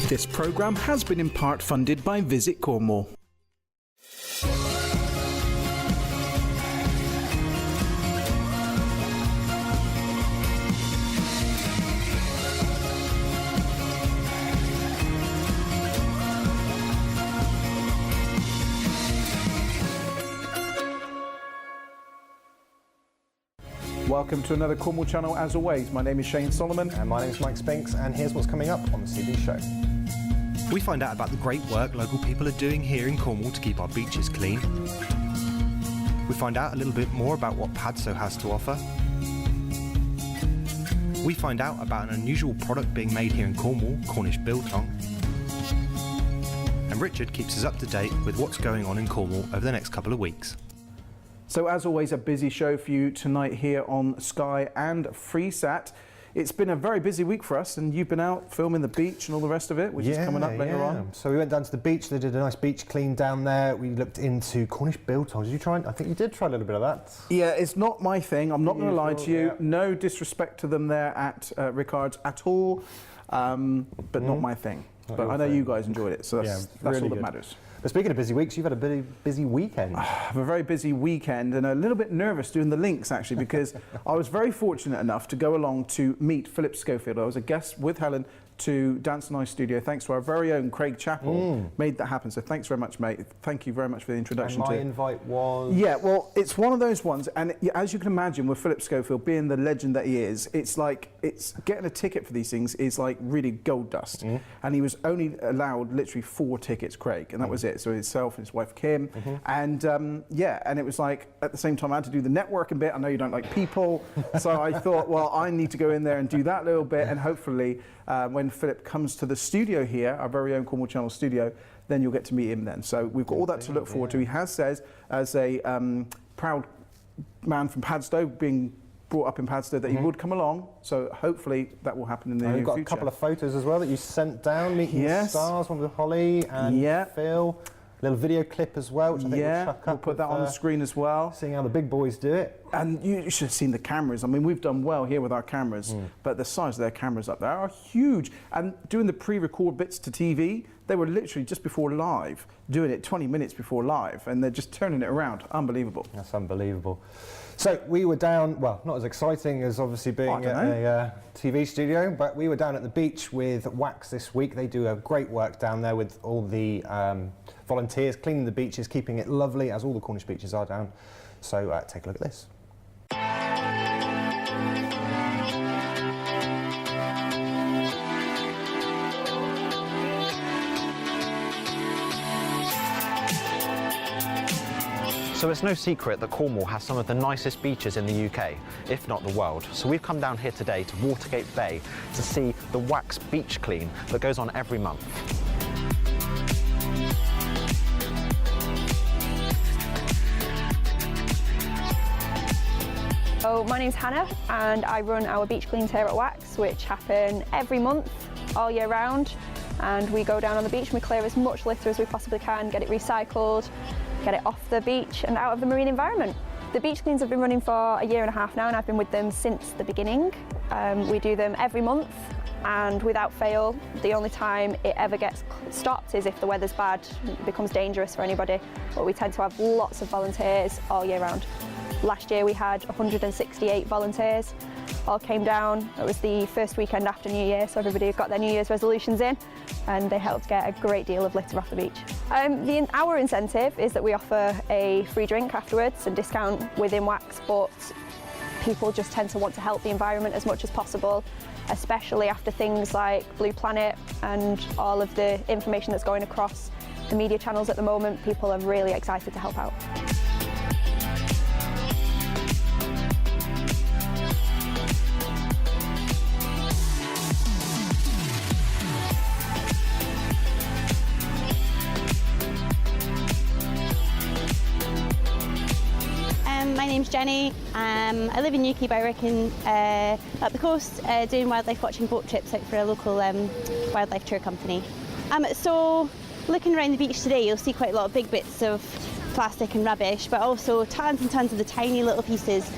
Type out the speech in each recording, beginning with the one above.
This programme has been in part funded by Visit Cornwall. Welcome to another Cornwall channel as always. My name is Shane Solomon. And my name is Mike Spinks, and here's what's coming up on the CB show. We find out about the great work local people are doing here in Cornwall to keep our beaches clean. We find out a little bit more about what Padstow has to offer. We find out about an unusual product being made here in Cornwall, Cornish Biltong. And Richard keeps us up to date with what's going on in Cornwall over the next couple of weeks. So as always, a busy show for you tonight here on Sky and Freesat. It's been a very busy week for us, and you've been out filming the beach and all the rest of it, which is coming up later on. So we went down to the beach. They did a nice beach clean down there. We looked into Cornish Biltong. Did you try? I think you did try a little bit of that. Yeah, it's not my thing. I'm not going to lie to you. Yeah. No disrespect to them there at Rickards at all, but not my thing. But I know you guys enjoyed it, so that's really all that matters. But speaking of busy weeks, you've had a busy weekend. I have a very busy weekend and a little bit nervous doing the links actually, because I was very fortunate enough to go along to meet Philip Schofield. I was a guest with Helen to Dance and Ice Studio, thanks to our very own Craig Chappell, made that happen. So thanks very much, mate. Thank you very much for the introduction. And my invite was... Yeah, well, it's one of those ones, and as you can imagine with Philip Schofield being the legend that he is, it's like, getting a ticket for these things is like really gold dust. And he was only allowed literally 4 tickets, Craig, and that was it. So himself and his wife Kim, and yeah, and it was like, at the same time I had to do the networking bit. I know you don't like people, so I thought, well, I need to go in there and do that little bit, and hopefully when Philip comes to the studio here, our very own Cornwall Channel studio, then you'll get to meet him then. So we've got all that to look forward to. He has said, as a proud man from Padstow, being brought up in Padstow, that he would come along. So hopefully that will happen in the near future. You've got a couple of photos as well that you sent down, meeting the stars, one with Holly and Phil. Little video clip as well, which I think we'll chuck up. We'll put that on the screen as well. Seeing how the big boys do it. And you should have seen the cameras. I mean, we've done well here with our cameras, but the size of their cameras up there are huge. And doing the pre-record bits to TV, they were literally just before live, doing it 20 minutes before live, and they're just turning it around. Unbelievable. That's unbelievable. So we were down, well, not as exciting as obviously being at a TV studio, but we were down at the beach with Wax this week. They do a great work down there with all the volunteers, cleaning the beaches, keeping it lovely, as all the Cornish beaches are down. So take a look at this. So it's no secret that Cornwall has some of the nicest beaches in the UK, if not the world. So we've come down here today to Watergate Bay to see the Wax Beach Clean that goes on every month. So my name's Hannah and I run our beach cleans here at Wax, which happen every month, all year round. And we go down on the beach and we clear as much litter as we possibly can, get it recycled, get it off the beach and out of the marine environment. The beach cleans have been running for 1.5 years now, and I've been with them since the beginning. We do them every month, and without fail, the only time it ever gets stopped is if the weather's bad, it becomes dangerous for anybody. But we tend to have lots of volunteers all year round. Last year we had 168 volunteers, all came down. It was the first weekend after New Year, so everybody got their New Year's resolutions in, and they helped get a great deal of litter off the beach. Our incentive is that we offer a free drink afterwards and discount within Wax, but people just tend to want to help the environment as much as possible, especially after things like Blue Planet and all of the information that's going across the media channels at the moment. People are really excited to help out. My name's Jenny. I live in Newquay, but I work up the coast doing wildlife watching boat trips out for a local wildlife tour company. So looking around the beach today, you'll see quite a lot of big bits of plastic and rubbish, but also tons and tons of the tiny little pieces,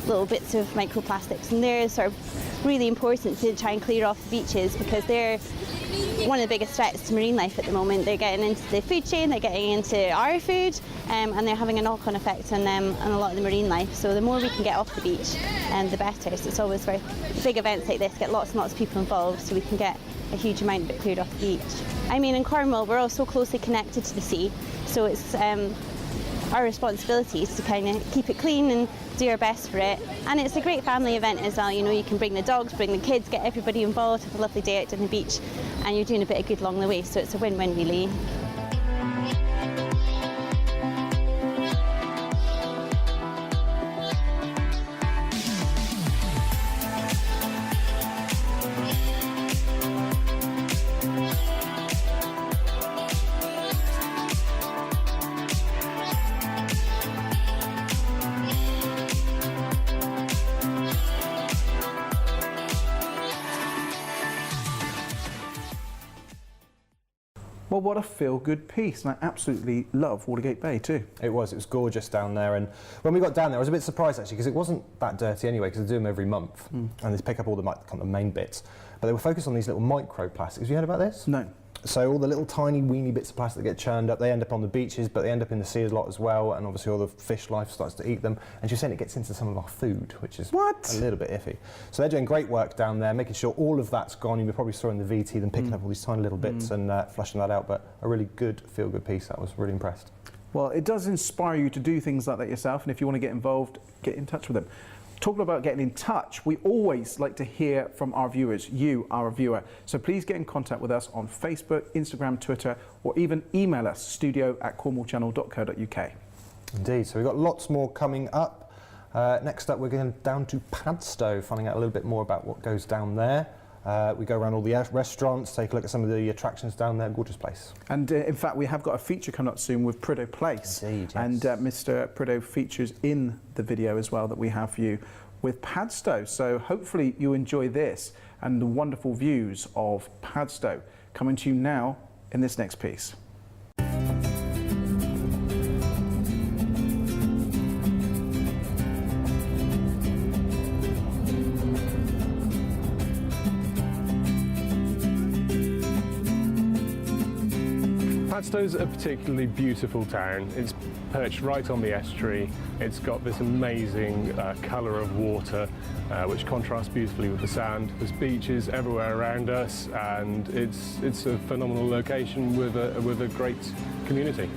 little bits of microplastics, and they're sort of really important to try and clear off the beaches because they're one of the biggest threats to marine life at the moment. They're getting into the food chain, they're getting into our food, and they're having a knock-on effect on a lot of the marine life. So the more we can get off the beach, the better. So it's always very big events like this get lots and lots of people involved, so we can get a huge amount of it cleared off the beach. I mean, in Cornwall, we're all so closely connected to the sea, so it's our responsibility is to kind of keep it clean and do our best for it. And it's a great family event as well. You know, you can bring the dogs, bring the kids, get everybody involved, have a lovely day out on the beach, and you're doing a bit of good along the way, so it's a win-win really. Well, what a feel-good piece, and I absolutely love Watergate Bay too. It was gorgeous down there, and when we got down there I was a bit surprised actually, because it wasn't that dirty anyway, because they do them every month, and they pick up all the kind of main bits, but they were focused on these little microplastics. Have you heard about this? No. So all the little tiny weeny bits of plastic that get churned up, they end up on the beaches, but they end up in the sea a lot as well, and obviously all the fish life starts to eat them, and she's saying it gets into some of our food, which is a little bit iffy. So they're doing great work down there, making sure all of that's gone. You probably saw in the VT them picking up all these tiny little bits and flushing that out, but a really good, feel-good piece. I was really impressed. Well, it does inspire you to do things like that yourself, and if you want to get involved, get in touch with them. Talking about getting in touch, we always like to hear from our viewers, you, our viewer. So please get in contact with us on Facebook, Instagram, Twitter, or even email us, studio@cornwallchannel.co.uk. Indeed, so we've got lots more coming up. Next up, we're going down to Padstow, finding out a little bit more about what goes down there. We go around all the restaurants, take a look at some of the attractions down there. Gorgeous place. And in fact, we have got a feature coming up soon with Prideaux Place. Indeed, yes. And Mr. Prideaux features in the video as well that we have for you with Padstow. So hopefully you enjoy this and the wonderful views of Padstow coming to you now in this next piece. Padstow's a particularly beautiful town. It's perched right on the estuary. It's got this amazing colour of water, which contrasts beautifully with the sand. There's beaches everywhere around us, and it's a phenomenal location with a great community.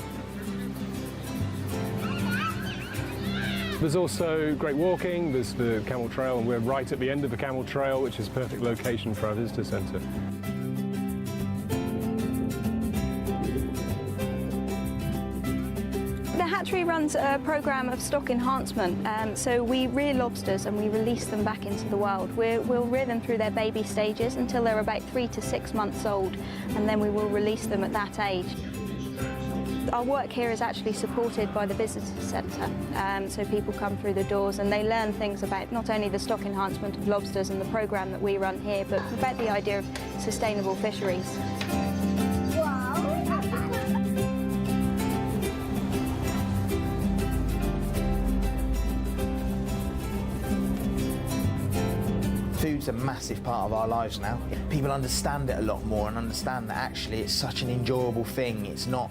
There's also great walking. There's the Camel Trail, and we're right at the end of the Camel Trail, which is a perfect location for our visitor centre. The hatchery runs a programme of stock enhancement, so we rear lobsters and we release them back into the wild. We'll rear them through their baby stages until they're about 3 to 6 months old, and then we will release them at that age. Our work here is actually supported by the visitor centre, so people come through the doors and they learn things about not only the stock enhancement of lobsters and the programme that we run here, but about the idea of sustainable fisheries. Food's a massive part of our lives now. People understand it a lot more and understand that actually it's such an enjoyable thing. It's not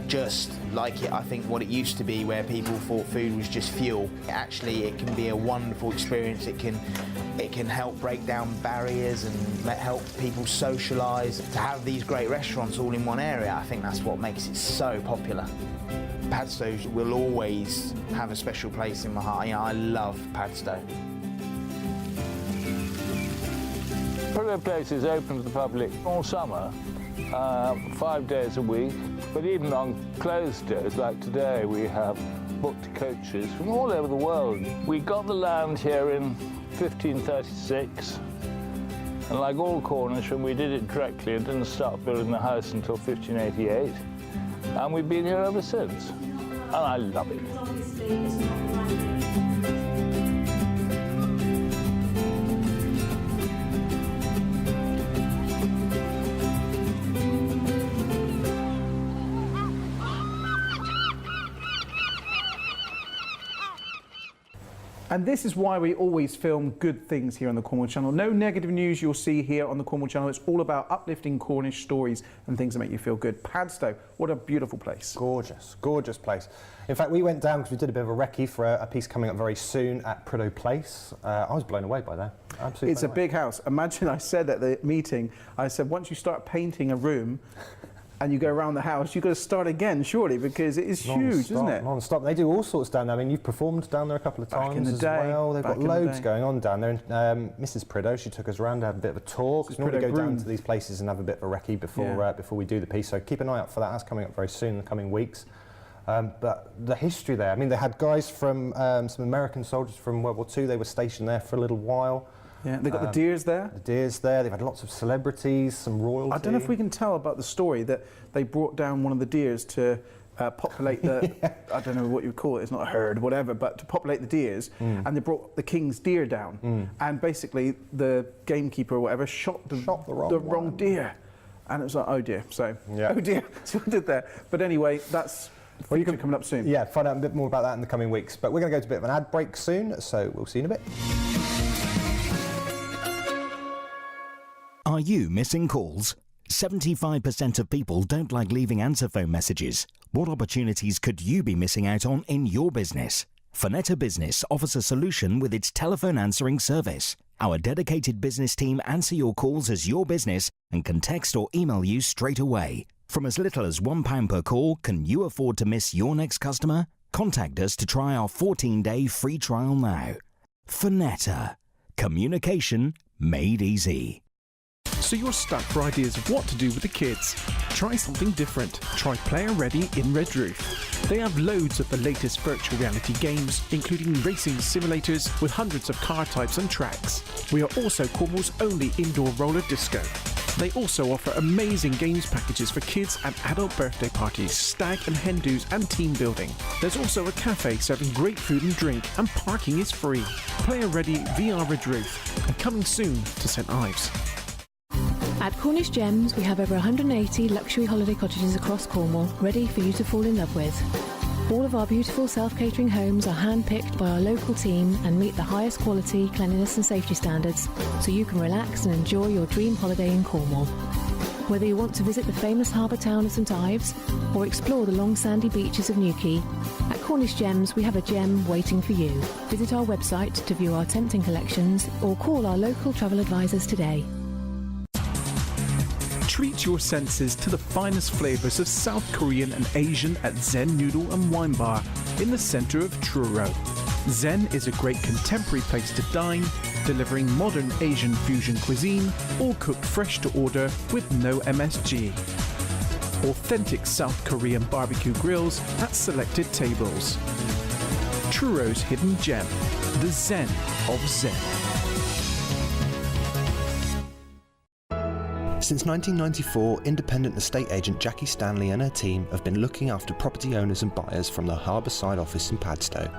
just like I think what it used to be, where people thought food was just fuel. Actually, it can be a wonderful experience. It can help break down barriers and help people socialise. To have these great restaurants all in one area, I think that's what makes it so popular. Padstow will always have a special place in my heart. You know, I love Padstow. Prideaux Place is open to the public all summer, 5 days a week, but even on closed days like today we have booked coaches from all over the world. We got the land here in 1536, and like all Cornishmen we did it directly and didn't start building the house until 1588, and we've been here ever since, and I love it. And this is why we always film good things here on the Cornwall Channel. No negative news you'll see here on the Cornwall Channel. It's all about uplifting Cornish stories and things that make you feel good. Padstow, what a beautiful place. Gorgeous, gorgeous place. In fact, we went down because we did a bit of a recce for a piece coming up very soon at Padstow Place. I was blown away by that. Absolutely. It's a big house. Imagine I said at the meeting, I said, once you start painting a room, and you go around the house, you've got to start again, surely, because it is huge, isn't it? Non-stop. They do all sorts down there. I mean, you've performed down there a couple of times as well. They've got loads going on down there. And Mrs. Prideaux, she took us around to have a bit of a tour. Because we normally go down to these places and have a bit of a recce before we do the piece. So keep an eye out for that. That's coming up very soon in the coming weeks. But the history there, I mean, they had guys from some American soldiers from World War II. They were stationed there for a little while. Yeah, they've got the deers there. The deers there. They've had lots of celebrities, some royalty. I don't know if we can tell about the story that they brought down one of the deers to populate the, I don't know what you would call it, it's not a herd, whatever, but to populate the deers, and they brought the king's deer down, and basically the gamekeeper or whatever shot the wrong deer, and it was like, oh dear, so, oh dear, so I did there. But anyway, that's coming up soon. Yeah, find out a bit more about that in the coming weeks, but we're going to go to a bit of an ad break soon, so we'll see you in a bit. Are you missing calls? 75% of people don't like leaving answer phone messages. What opportunities could you be missing out on in your business? Fonetta Business offers a solution with its telephone answering service. Our dedicated business team answer your calls as your business and can text or email you straight away. From as little as £1 per call, can you afford to miss your next customer? Contact us to try our 14-day free trial now. Fonetta. Communication made easy. So you're stuck for ideas of what to do with the kids? Try something different. Try Player Ready in Redruth. They have loads of the latest virtual reality games, including racing simulators with hundreds of car types and tracks. We are also Cornwall's only indoor roller disco. They also offer amazing games packages for kids and adult birthday parties, stag and hen do's and team building. There's also a cafe serving great food and drink, and parking is free. Player Ready VR Redruth, and coming soon to St Ives. At Cornish Gems, we have over 180 luxury holiday cottages across Cornwall, ready for you to fall in love with. All of our beautiful self-catering homes are hand-picked by our local team and meet the highest quality, cleanliness and safety standards, so you can relax and enjoy your dream holiday in Cornwall. Whether you want to visit the famous harbour town of St Ives or explore the long sandy beaches of Newquay, at Cornish Gems we have a gem waiting for you. Visit our website to view our tempting collections or call our local travel advisors today. Treat your senses to the finest flavours of South Korean and Asian at Zen Noodle and Wine Bar in the centre of Truro. Zen is a great contemporary place to dine, delivering modern Asian fusion cuisine, all cooked fresh to order with no MSG. Authentic South Korean barbecue grills at selected tables. Truro's hidden gem, the Zen of Zen. Since 1994, independent estate agent Jackie Stanley and her team have been looking after property owners and buyers from the Harbourside office in Padstow.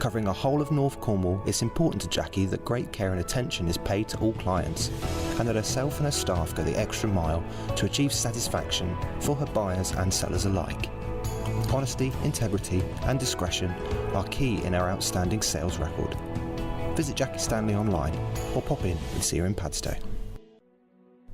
Covering a whole of North Cornwall, it's important to Jackie that great care and attention is paid to all clients, and that herself and her staff go the extra mile to achieve satisfaction for her buyers and sellers alike. Honesty, integrity and discretion are key in our outstanding sales record. Visit Jackie Stanley online or pop in and see her in Padstow.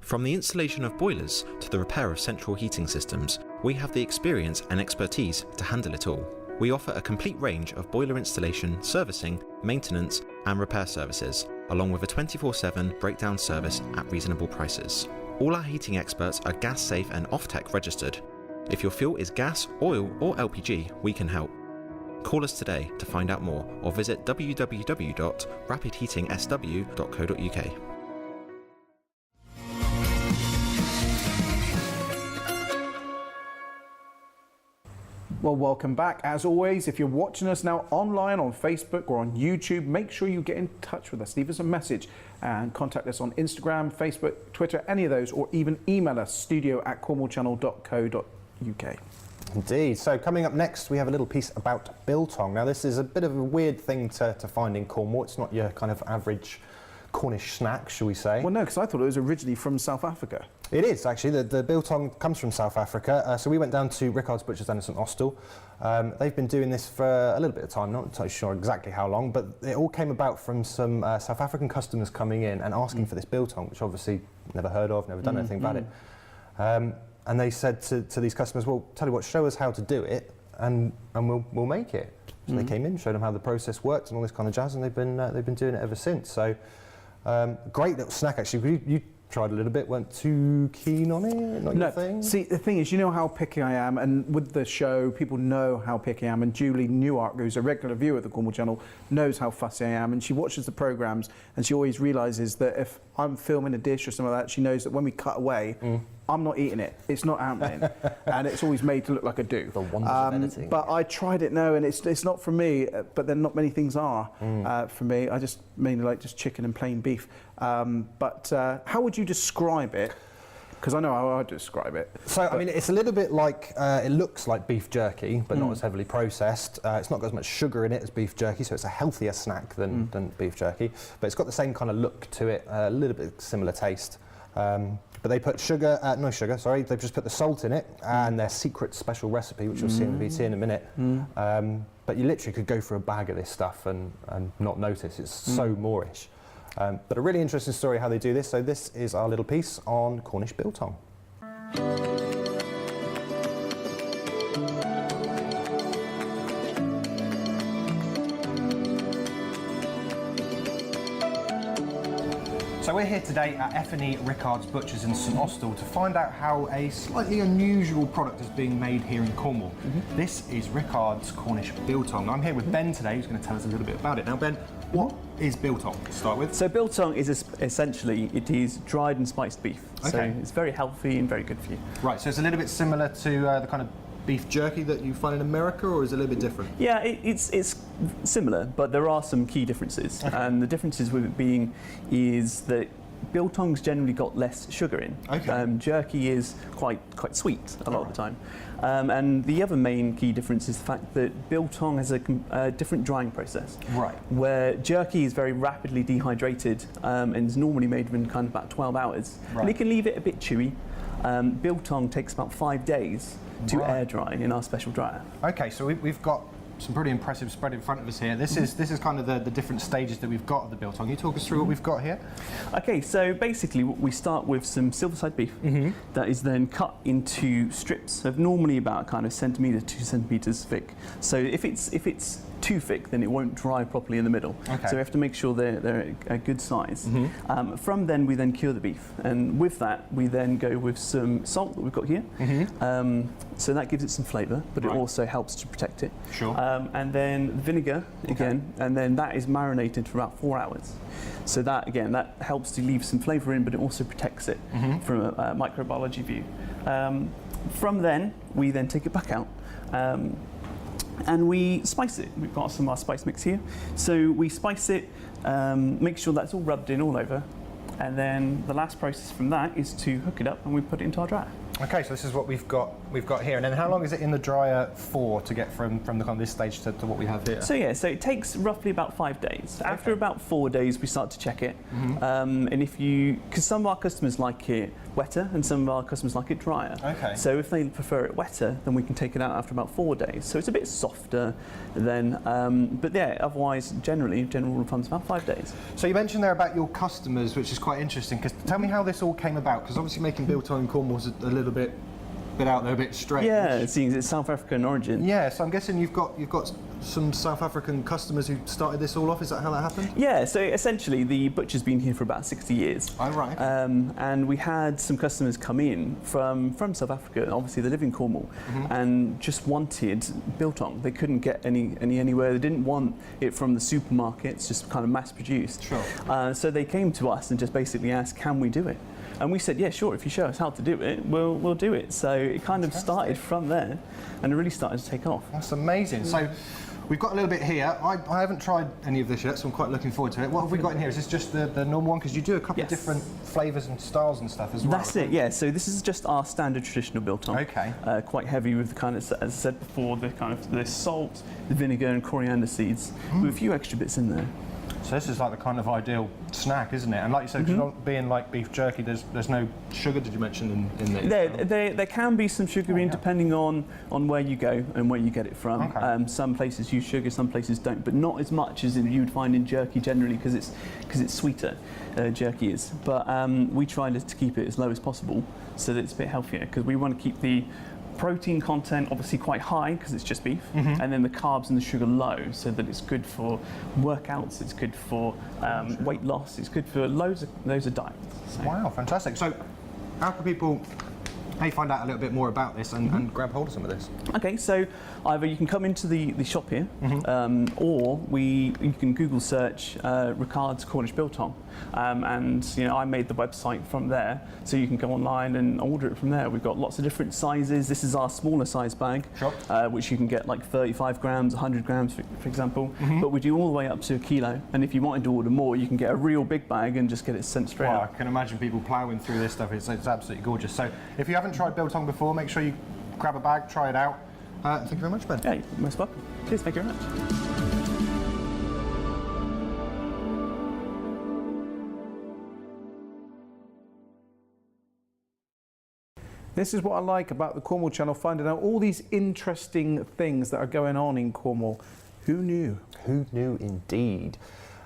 From the installation of boilers to the repair of central heating systems, we have the experience and expertise to handle it all. We offer a complete range of boiler installation, servicing, maintenance and repair services, along with a 24/7 breakdown service at reasonable prices. All our heating experts are gas safe and Offtech registered. If your fuel is gas, oil or LPG, we can help. Call us today to find out more or visit www.rapidheatingsw.co.uk. Well, welcome back. As always, if you're watching us now online on Facebook or on YouTube, make sure you get in touch with us. Leave us a message and contact us on Instagram, Facebook, Twitter, any of those, or even email us, studio@cornwallchannel.co.uk. Indeed. So coming up next, we have a little piece about biltong. Now, this is a bit of a weird thing to find in Cornwall. It's not your kind of average Cornish snack, shall we say. Well, no, because I thought it was originally from South Africa. It is, actually. The biltong comes from South Africa. So we went down to Rickards Butchers down in St Austell. They've been doing this for a little bit of time, not entirely sure exactly how long, but it all came about from some South African customers coming in and asking for this biltong, which obviously never heard of, never done anything about it. And they said to these customers, well, tell you what, show us how to do it and we'll make it. So they came in, showed them how the process worked and all this kind of jazz, and they've been doing it ever since. So great little snack, actually. You tried a little bit, weren't too keen on it? Not your thing? See, the thing is, you know how picky I am, and with the show, people know how picky I am, and Julie Newark, who's a regular viewer of the Cornwall Channel, knows how fussy I am, and she watches the programmes, and she always realises that if I'm filming a dish or something like that, she knows that when we cut away, I'm not eating it. It's not happening. And it's always made to look like I do. The wonders of editing. But I tried it now, and it's not for me, but then not many things are for me. I just mainly like just chicken and plain beef. But how would you describe it? Because I know how I describe it. So, I mean, it's a little bit like, it looks like beef jerky, but not as heavily processed. It's not got as much sugar in it as beef jerky, so it's a healthier snack than beef jerky. But it's got the same kind of look to it, a little bit similar taste. But they put they've just put the salt in it and their secret special recipe, which you'll see in the VT in a minute. But you literally could go for a bag of this stuff and not notice. It's so moreish. But a really interesting story how they do this. So this is our little piece on Cornish biltong. So we're here today at F&E Rickards Butchers in St Austell to find out how a slightly unusual product is being made here in Cornwall. This is Rickards Cornish biltong. I'm here with Ben today, who's going to tell us a little bit about it. Now, Ben, what is biltong to start with? So biltong is essentially, it is dried and spiced beef. Okay. So it's very healthy and very good for you. Right, so it's a little bit similar to the kind of beef jerky that you find in America, or is it a little bit different? Yeah, it's similar, but there are some key differences. Okay. And the differences with it being is that biltong's generally got less sugar in. Okay. Jerky is quite sweet a lot of the time. And the other main key difference is the fact that biltong has a different drying process. Right. Where jerky is very rapidly dehydrated and is normally made in kind of about 12 hours. Right. And you can leave it a bit chewy. Biltong takes about 5 days to air dry in our special dryer. Okay, so we've got some pretty impressive spread in front of us here. This is kind of the different stages that we've got of the biltong. Can you talk us through what we've got here? Okay, so basically we start with some silverside beef that is then cut into strips of normally about kind of centimetre, 2 centimetres thick. So if it's too thick, then it won't dry properly in the middle. Okay. So we have to make sure they're a good size. From then we then cure the beef, and with that we then go with some salt that we've got here. So that gives it some flavour, but it also helps to protect it. Sure. And then vinegar again, and then that is marinated for about 4 hours. So that again, that helps to leave some flavour in, but it also protects it from a microbiology view. From then we then take it back out. And we spice it. We've got some of our spice mix here. So we spice it, make sure that's all rubbed in all over, and then the last process from that is to hook it up and we put it into our dryer. Okay, so this is what we've got here. And then how long is it in the dryer for to get from the kind of this stage to what we have here? So yeah, so it takes roughly about 5 days. Okay. After about 4 days, we start to check it. And because some of our customers like it wetter and some of our customers like it drier. Okay. So if they prefer it wetter, then we can take it out after about 4 days. So it's a bit softer then, but yeah, otherwise general rule of thumb is about 5 days. So you mentioned there about your customers, which is quite interesting, because tell me how this all came about, because obviously making biltong in Cornwall is a little bit out there, a bit strange. Yeah, it seems it's South African origin. Yeah, so I'm guessing you've got some South African customers who started this all off. Is that how that happened? Yeah, so essentially the butcher's been here for about 60 years. Oh, right. And we had some customers come in from South Africa. Obviously, they live in Cornwall and just wanted biltong. They couldn't get anywhere. They didn't want it from the supermarkets, just kind of mass produced. Sure. So they came to us and just basically asked, can we do it? And we said, yeah, sure, if you show us how to do it, we'll do it. So it kind of started from there and it really started to take off. That's amazing. So we've got a little bit here. I haven't tried any of this yet, so I'm quite looking forward to it. What have we got in here? Is this just the normal one? Because you do a couple of different flavours and styles and stuff as well. That's it, yeah. So this is just our standard traditional biltong. Okay. Quite heavy with the kind of, as I said before, the kind of the salt, the vinegar and coriander seeds with a few extra bits in there. So this is like the kind of ideal snack, isn't it? And like you said, not being like beef jerky, there's no sugar, did you mention, in this? There can be some sugar in depending on where you go and where you get it from. Okay. Some places use sugar, some places don't, but not as much as you'd find in jerky generally because it's sweeter, jerky is. But we try to keep it as low as possible so that it's a bit healthier because we want to keep the protein content obviously quite high because it's just beef, and then the carbs and the sugar low so that it's good for workouts, it's good for weight loss, it's good for loads of diets. So. Wow, fantastic. So how can people find out a little bit more about this and grab hold of some of this? Okay, so either you can come into the shop here or you can Google search Rickards Cornish Biltong, and I made the website from there, so you can go online and order it from there. We've got lots of different sizes. This is our smaller size bag, which you can get like 35 grams, 100 grams for example, but we do all the way up to 1 kilo, and if you wanted to order more you can get a real big bag and just get it sent straight out. I can imagine people ploughing through this stuff. It's absolutely gorgeous. So if you haven't tried Biltong before, make sure you grab a bag, try it out. Thank you very much, Ben. Yeah, you're most welcome. Cheers, thank you very much. This is what I like about the Cornwall channel, finding out all these interesting things that are going on in Cornwall. Who knew? Who knew indeed.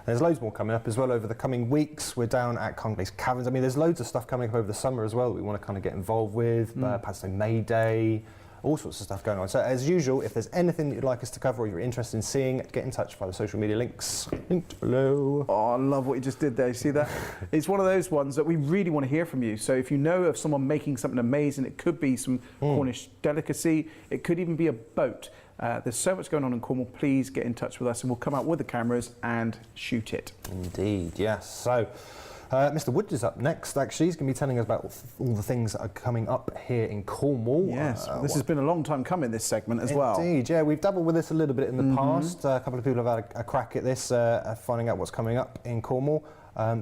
There's loads more coming up as well over the coming weeks. We're down at Conway's Caverns. I mean, there's loads of stuff coming up over the summer as well that we want to kind of get involved with. Padstow May Day, all sorts of stuff going on. So as usual, if there's anything that you'd like us to cover or you're interested in seeing, get in touch via the social media links linked below. Oh, I love what you just did there. You see that? It's one of those ones that we really want to hear from you. So if you know of someone making something amazing, it could be some Cornish delicacy, it could even be a boat. There's so much going on in Cornwall. Please get in touch with us and we'll come out with the cameras and shoot it. Indeed, yes. So Mr. Woods is up next, actually. He's going to be telling us about all the things that are coming up here in Cornwall. Yes, this has been a long time coming, this segment as well. Indeed, yeah. We've dabbled with this a little bit in the past. A couple of people have had a crack at this, finding out what's coming up in Cornwall.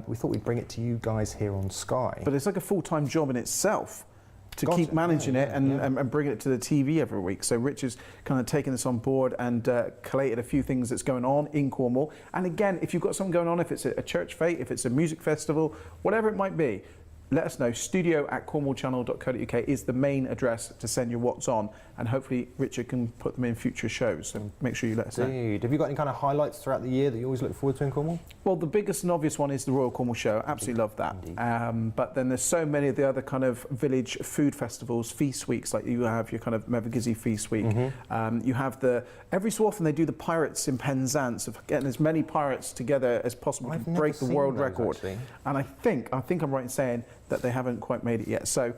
We thought we'd bring it to you guys here on Sky. But it's like a full-time job in itself to keep managing it and bringing it to the TV every week. So Rich has kind of taken this on board and collated a few things that's going on in Cornwall. And again, if you've got something going on, if it's a church fete, if it's a music festival, whatever it might be, let us know. studio@cornwallchannel.co.uk is the main address to send your what's on, and hopefully Richard can put them in future shows, so make sure you let us know. Indeed. Have you got any kind of highlights throughout the year that you always look forward to in Cornwall? Well, the biggest and obvious one is the Royal Cornwall Show. Absolutely love that. But then there's so many of the other kind of village food festivals, feast weeks, like you have your kind of Mevagizzy Feast Week. You have every so often they do the Pirates in Penzance, of getting as many pirates together as possible to break the world record. Actually. And I think I'm right in saying that they haven't quite made it yet. So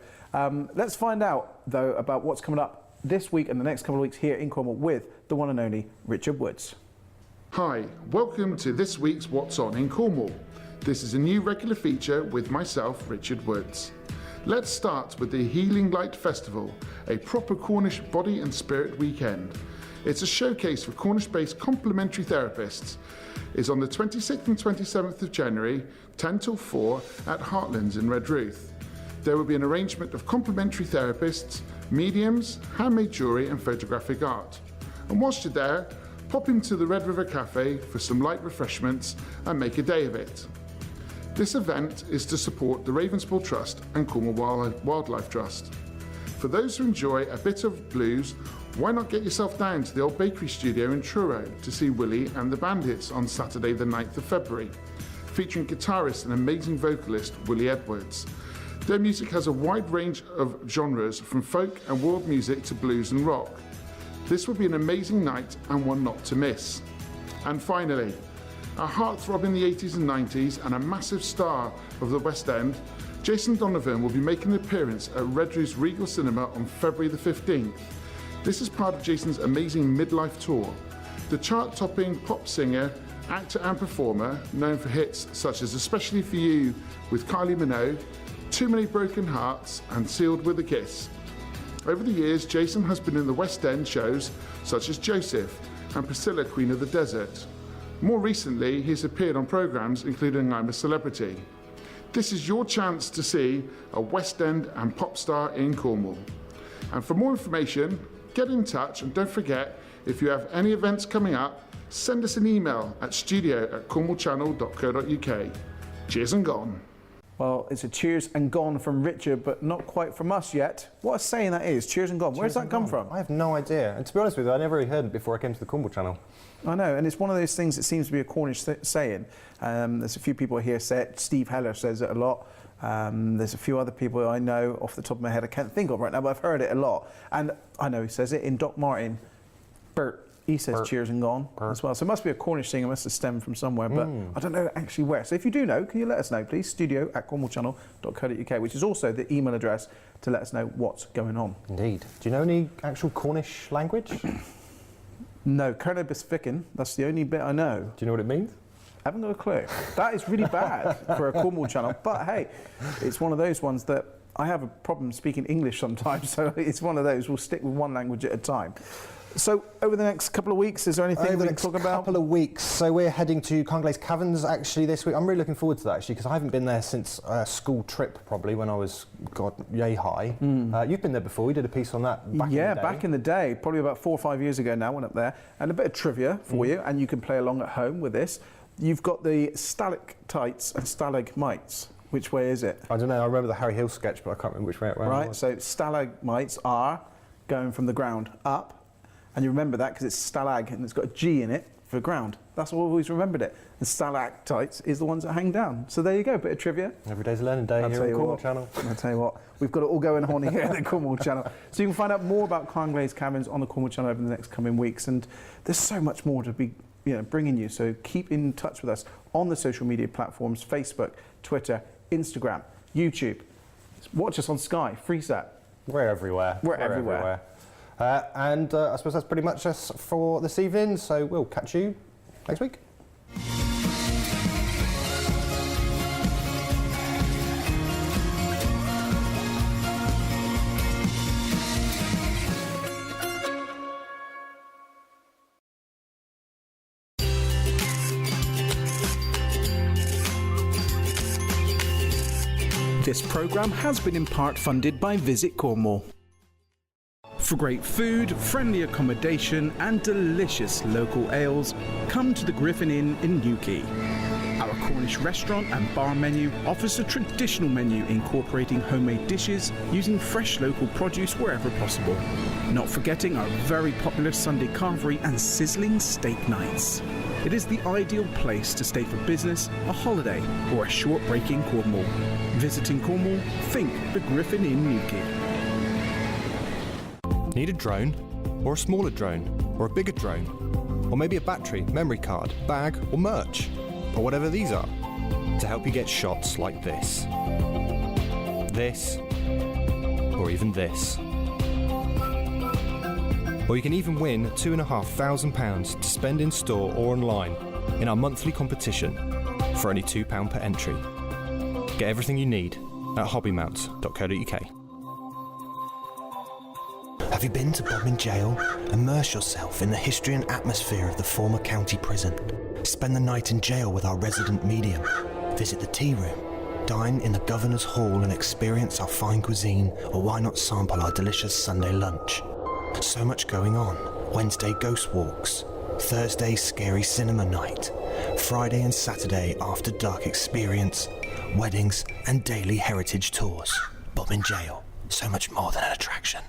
let's find out, though, about what's coming up this week and the next couple of weeks here in Cornwall with the one and only Richard Woods. Hi, welcome to this week's What's On in Cornwall. This is a new regular feature with myself, Richard Woods. Let's start with the Healing Light Festival, a proper Cornish body and spirit weekend. It's a showcase for Cornish-based complementary therapists. It's on the 26th and 27th of January, 10 till 4 at Heartlands in Redruth. There will be an arrangement of complementary therapists, mediums, handmade jewellery and photographic art. And whilst you're there, pop into the Red River Cafe for some light refreshments and make a day of it. This event is to support the Ravenspool Trust and Cornwall Wildlife Trust. For those who enjoy a bit of blues, why not get yourself down to the old bakery studio in Truro to see Willie and the Bandits on Saturday the 9th of February, featuring guitarist and amazing vocalist Willie Edwards. Their music has a wide range of genres, from folk and world music to blues and rock. This will be an amazing night and one not to miss. And finally, a heartthrob in the 80s and 90s and a massive star of the West End, Jason Donovan will be making an appearance at Redruth's Regal Cinema on February the 15th. This is part of Jason's amazing midlife tour. The chart-topping pop singer, actor and performer, known for hits such as Especially For You with Kylie Minogue, Too Many Broken Hearts and Sealed With a Kiss. Over the years, Jason has been in the West End shows such as Joseph and Priscilla, Queen of the Desert. More recently, he's appeared on programmes including I'm a Celebrity. This is your chance to see a West End and pop star in Cornwall. And for more information, get in touch, and don't forget, if you have any events coming up, send us an email at studio@cornwallchannel.co.uk. Cheers and gone. Well, it's a cheers and gone from Richard, but not quite from us yet. What a saying that is, cheers and gone. Where's that come from? I have no idea. And to be honest with you, I never really heard it before I came to the Cornwall channel. I know, and it's one of those things that seems to be a Cornish saying. There's a few people here say it. Steve Heller says it a lot. There's a few other people I know off the top of my head I can't think of right now, but I've heard it a lot. And I know he says it in Doc Martin. Bert, he says Bert. Cheers and gone as well. So it must be a Cornish thing. It must have stemmed from somewhere, but I don't know actually where. So if you do know, can you let us know, please? studio@cornwallchannel.co.uk, which is also the email address to let us know what's going on. Indeed. Do you know any actual Cornish language? No, Kerno Bisficken, that's the only bit I know. Do you know what it means? I haven't got a clue. That is really bad for a Cornwall channel, but hey, it's one of those ones that I have a problem speaking English sometimes, so it's one of those, we'll stick with one language at a time. So over the next couple of weeks, is there anything we can talk about? Couple of weeks. So we're heading to Carnglaze Caverns actually this week. I'm really looking forward to that actually because I haven't been there since a school trip probably when I was, God, yay high. You've been there before. We did a piece on that back in the day. Yeah, back in the day, probably about 4 or 5 years ago now, went up there. And a bit of trivia for you, and you can play along at home with this. You've got the stalactites and stalagmites. Which way is it? I don't know. I remember the Harry Hill sketch, but I can't remember which way it went. Right, so stalagmites are going from the ground up. And you remember that because it's stalag and it's got a G in it for ground. That's what I've always remembered it. And stalactites is the ones that hang down. So there you go, bit of trivia. Every day's a learning day here on the Cornwall channel. I'll tell you what, we've got it all going on here at the Cornwall channel. So you can find out more about Carnglaze Caverns on the Cornwall channel over the next coming weeks. And there's so much more to be bringing you. So keep in touch with us on the social media platforms, Facebook, Twitter, Instagram, YouTube. Watch us on Sky, Freesat. We're everywhere. We're everywhere. And I suppose that's pretty much us for this evening, so we'll catch you next week. This programme has been in part funded by Visit Cornwall. For great food, friendly accommodation and delicious local ales, come to the Griffin Inn in Newquay. Our Cornish restaurant and bar menu offers a traditional menu incorporating homemade dishes using fresh local produce wherever possible. Not forgetting our very popular Sunday carvery and sizzling steak nights. It is the ideal place to stay for business, a holiday or a short break in Cornwall. Visiting Cornwall, think the Griffin Inn Newquay. Need a drone? Or a smaller drone? Or a bigger drone? Or maybe a battery, memory card, bag or merch? Or whatever these are, to help you get shots like this. This. Or even this. Or you can even win £2,500 to spend in store or online in our monthly competition for only £2 per entry. Get everything you need at hobbymounts.co.uk. Have you been to Bodmin Jail? Immerse yourself in the history and atmosphere of the former county prison. Spend the night in jail with our resident medium. Visit the tea room. Dine in the Governor's Hall and experience our fine cuisine, or why not sample our delicious Sunday lunch? So much going on. Wednesday ghost walks. Thursday scary cinema night. Friday and Saturday after dark experience. Weddings and daily heritage tours. Bodmin Jail. So much more than an attraction.